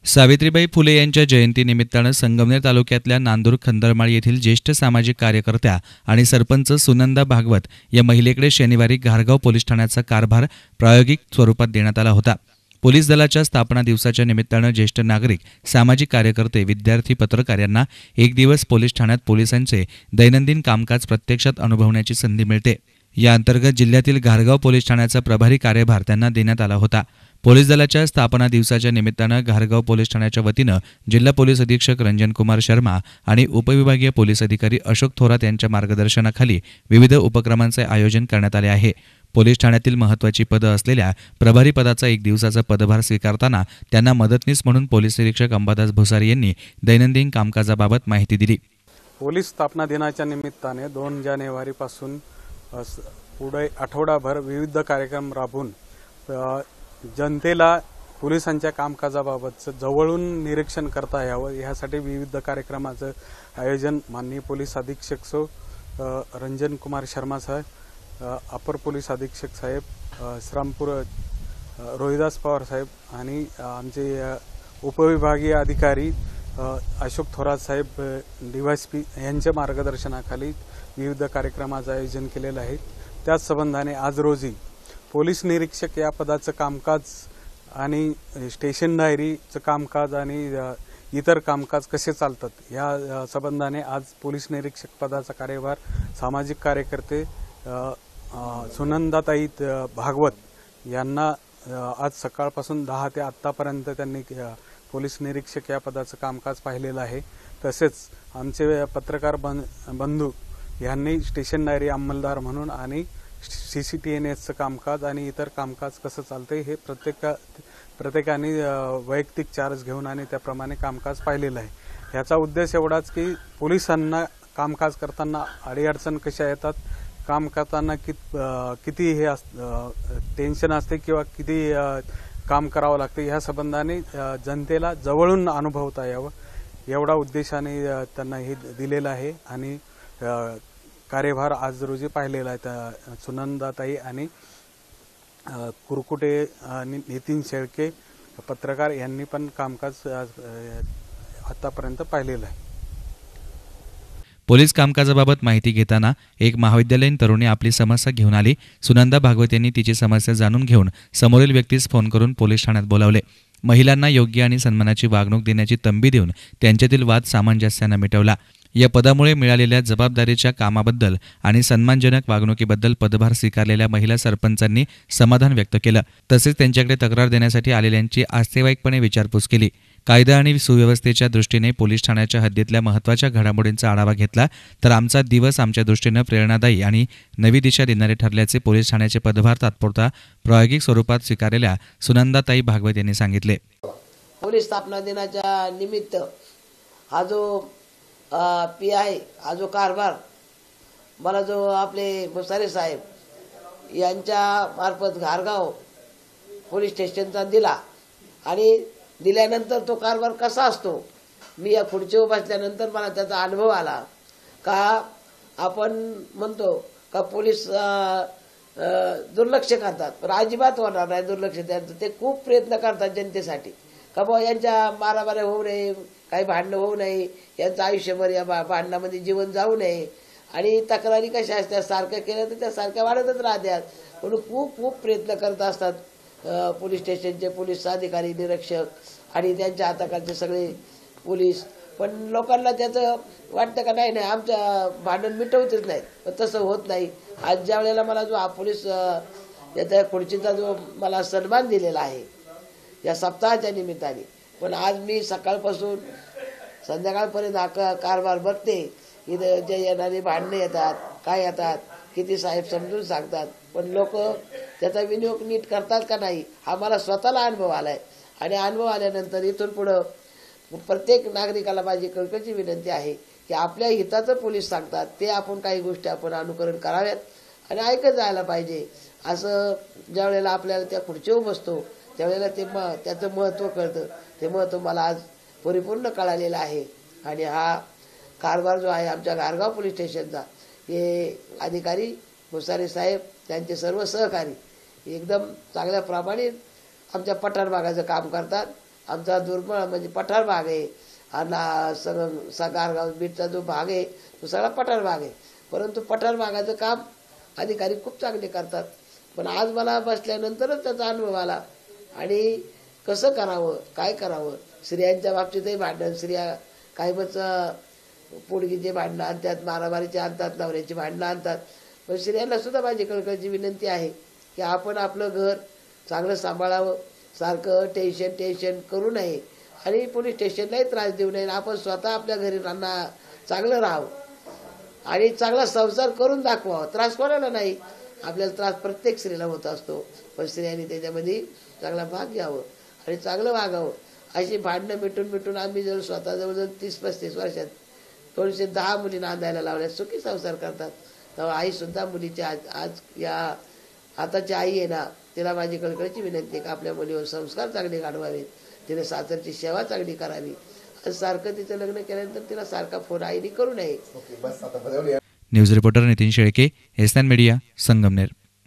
सावित्रीबाई फुले यांच्या जयंतीनिमित्तानं संगमनेर तालुक्यातल्या नांदूर खंदरमाळ येथील ज्येष्ठ सामाजिक कार्यकर्त्या आणि सरपंच सुनंदा भागवत या महिलेकडे शनिवारी घारगाव पोलीस ठाण्याचा कारभार प्रायोगिक स्वरूपात देण्यात आला होता। पोलीस दलाच्या स्थापना दिवसाच्या निमित्तानं ज्येष्ठ नागरिक, सामाजिक कार्यकर्ते, विद्यार्थी, पत्रकार यांना एक दिवस पोलीस ठाण्यात पोलिसांचे दैनंदिन कामकाज प्रत्यक्षात अनुभवण्याची संधी मिळते। या अंतर्गत जिल्ह्यातील घारगाव पोलीस ठाण्याचा प्रभारी कार्यभार त्यांना देण्यात आला होता। पोलीस दलाच्या स्थापना दिवसाच्या निमित्तानं घारगाव पोलीस ठाण्याच्या वतीनं जिल्हा पोलीस अधीक्षक रंजन कुमार शर्मा आणि उपविभागीय पोलीस अधिकारी अशोक थोरात यांच्या मार्गदर्शनाखाली विविध उपक्रमांचे आयोजन करण्यात आले आहे। पोलीस ठाण्यातील महत्त्वाची पदं असलेल्या प्रभारी पदाचा एक दिवसाचा पदभार स्वीकारताना त्यांना मदतनीस म्हणून पोलीस निरीक्षक अंबादास भुसारी यांनी दैनंदिन कामकाजाबाबत माहिती दिली। पोलीस स्थापना दिनाच्या निमित्ताने 2 जानेवारीपासून पुढे आठवडाभर विविध कार्यक्रम राबवून जनतेला पोलिसांच्या कामकाजाबाबतचं जवळून निरीक्षण करता यावं यासाठी विविध कार्यक्रमाचं आयोजन माननीय पोलीस अधीक्षक रंजन कुमार शर्मा साहेब, अपर पोलीस अधीक्षक साहेब श्रामपूर रोहिदास पवार साहेब आणि आमचे उपविभागीय अधिकारी अशोक थोरात साहेब DYSP यांच्या मार्गदर्शनाखाली विविध कार्यक्रमाचं आयोजन केलेलं आहे। त्याच संबंधाने आज रोजी पोलीस निरीक्षक या पदाचं कामकाज आणि स्टेशन डायरीचं कामकाज आणि इतर कामकाज कसे चालतात या संबंधाने आज पोलीस निरीक्षक पदाचा कार्यभार सामाजिक कार्यकर्ते सुनंदाताई भागवत यांना आज सकाळपासून 10 ते आत्तापर्यंत त्यांनी पोलीस निरीक्षक या पदाचं कामकाज पाहिलेलं आहे। तसेच आमचे पत्रकार बंधू यांनी स्टेशन डायरी अंमलदार म्हणून आणि CCTNSचं कामकाज आणि इतर कामकाज कसं चालतंय हे प्रत्येकाने वैयक्तिक चार्ज घेऊन आणि त्याप्रमाणे कामकाज पाहिलेलं आहे। याचा उद्देश एवढाच की पोलिसांना कामकाज करताना अडीअडचण कशा येतात, काम करताना किती हे टेन्शन असते किंवा किती काम करावं लागतं ह्या संबंधाने जनतेला जवळून अनुभवता यावं एवढा उद्देशाने त्यांना हे दिलेलं आहे आणि कार्यभार आज रोजी पाहिलेला आहे। सुनंदाताई आणि कुरकुटे आणि नितीन शेळके पत्रकार यांनी पण कामकाज आतापर्यंत पाहिलेलं आहे। पोलीस कामकाजाबाबत माहिती घेताना एक महाविद्यालयीन तरुणी आपली समस्या घेऊन आली। सुनंदा भागवत यांनी तिची समस्या जाणून घेऊन समोरील व्यक्तीस फोन करून पोलीस ठाण्यात बोलावले। महिलांना योग्य आणि सन्मानाची वागणूक देण्याची तंबी देऊन त्यांच्यातील वाद सामंजस्याने मिटवला। या पदामुळे मिळालेल्या जबाबदारीच्या कामाबद्दल आणि सन्मानजनक वागणुकीबद्दल पदभार स्वीकारलेल्या महिला सरपंचांनी समाधान व्यक्त केलं। तसेच त्यांच्याकडे तक्रार देण्यासाठी आलेल्यांची आस्थेवाईकपणे विचारपूस केली। कायदा आणि सुव्यवस्थेच्या दृष्टीने पोलीस ठाण्याच्या हद्दीतल्या महत्त्वाच्या घडामोडींचा आढावा घेतला तर आमचा दिवस आमच्या दृष्टीने प्रेरणादायी आणि नवी दिशा देणारे ठरल्याचे पोलीस ठाण्याचे पदभार तात्पुरता प्रायोगिक स्वरूपात स्वीकारलेल्या सुनंदाताई भागवत यांनी सांगितले। पोलीस स्थापना दिनाच्या निमित्त हा जो PI हा जो कारभार मला जो आपले भुसारे साहेब यांच्या मार्फत घारगाव पोलीस स्टेशनचा दिला आणि दिल्यानंतर तो कारभार कसा असतो मी या खुर्चीवर बसल्यानंतर मला त्याचा अनुभव आला का आपण म्हणतो का पोलीस दुर्लक्ष करतात पण अजिबात होणार नाही दुर्लक्ष। त्यांचं ते खूप प्रयत्न करतात जनतेसाठी का बुवा यांच्या मारामाऱ्या होऊ नये, काही भांडणं होऊ नये, यांचं आयुष्यभर या भांडणामध्ये जीवन जाऊ नये आणि तक्रारी कशा असतात सारख्या केल्या तर त्या सारख्या वाढतच राहतात म्हणून खूप खूप प्रयत्न करत असतात पोलीस स्टेशनचे पोलीस अधिकारी, निरीक्षक आणि त्यांच्या हाताखालचे सगळे पोलीस। पण लोकांना त्याचं वाटतं का नाही आमचं भांडण मिटवतच नाही, पण तसं होत नाही। आज ज्या वेळेला मला जो हा पोलीस याचा खुर्चीचा जो मला सन्मान दिलेला आहे या सप्ताहाच्या निमित्ताने, पण आज मी सकाळपासून संध्याकाळपर्यंत हा कारभार बघते। इथं जे येणारे भांडणे येतात काय येतात किती साहेब समजून सांगतात पण लोक त्याचा विनियोग नीट करतात का नाही हा मला स्वतःला अनुभव आलाय आणि अनुभव आल्यानंतर इथून पुढं प्रत्येक नागरिकाला माझी कळकळीची विनंती आहे की आपल्या हिताचं पोलीस सांगतात ते आपण काही गोष्टी आपण अनुकरण कराव्यात आणि ऐकत जायला पाहिजे। असं ज्या वेळेला आपल्याला त्या खुर्चीवर बसतो त्यावेळेला त्याचं महत्त्व कळतं। ते महत्त्व मला आज परिपूर्ण कळालेलं आहे आणि हा कारभार जो आहे आमच्या घारगाव पोलीस स्टेशनचा हे अधिकारी भुसारे साहेब त्यांचे सर्व सहकारी एकदम चांगल्या प्रमाणे आमच्या पठार भागाचं काम करतात आमचा दुर्बळ म्हणजे पठार भाग आहे. गारगाव बीटचा जो भाग आहे तो सगळा पठार भाग आहे. परंतु पठार भागाचं काम अधिकारी खूप चांगले करतात. पण आज मला बसल्यानंतरच त्याचा अनुभव आला आणि कसं करावं, काय करावं. स्त्रियांच्या बाबतीतही भांडण, स्त्रिया काही मग पोडगीचे भांडणं आणतात, मारामारीचे आणतात, नवऱ्याची भांडणं आणतात. पण स्त्रियांना सुद्धा माझी कळकळीची विनंती आहे की आपण आपलं घर चांगलं सांभाळावं, सारखं टेन्शन करू नये आणि पोलीस स्टेशनलाही त्रास देऊ नये. आपण स्वतः आपल्या घरी चांगलं राहावं आणि चांगला संसार करून दाखवावा. त्रास कोणाला नाही, आपल्याला त्रास प्रत्येक स्त्रीला होत असतो. पण स्त्रियांनी त्याच्यामध्ये चांगला भाग घ्यावं आणि चांगलं वागावं. अशी भांडणं मिटून आम्ही स्वतः जवळजवळ 30-35 वर्षात 210 मुली नांदायला लावल्या, सुखी संसार करतात. तेव्हा आईसुद्धा मुलीची आज या आताची आई आहे ना, तिला माझी कळकळीची विनंती आहे की आपल्या मुलीवर संस्कार चांगले घडवावेत, तिने सासरची सेवा चांगली करावी. आणि सारखं तिचं लग्न केल्यानंतर तिला सारखा फोन आईने करू नये. News reporter Nitin Shelke, SN media, Sangamner.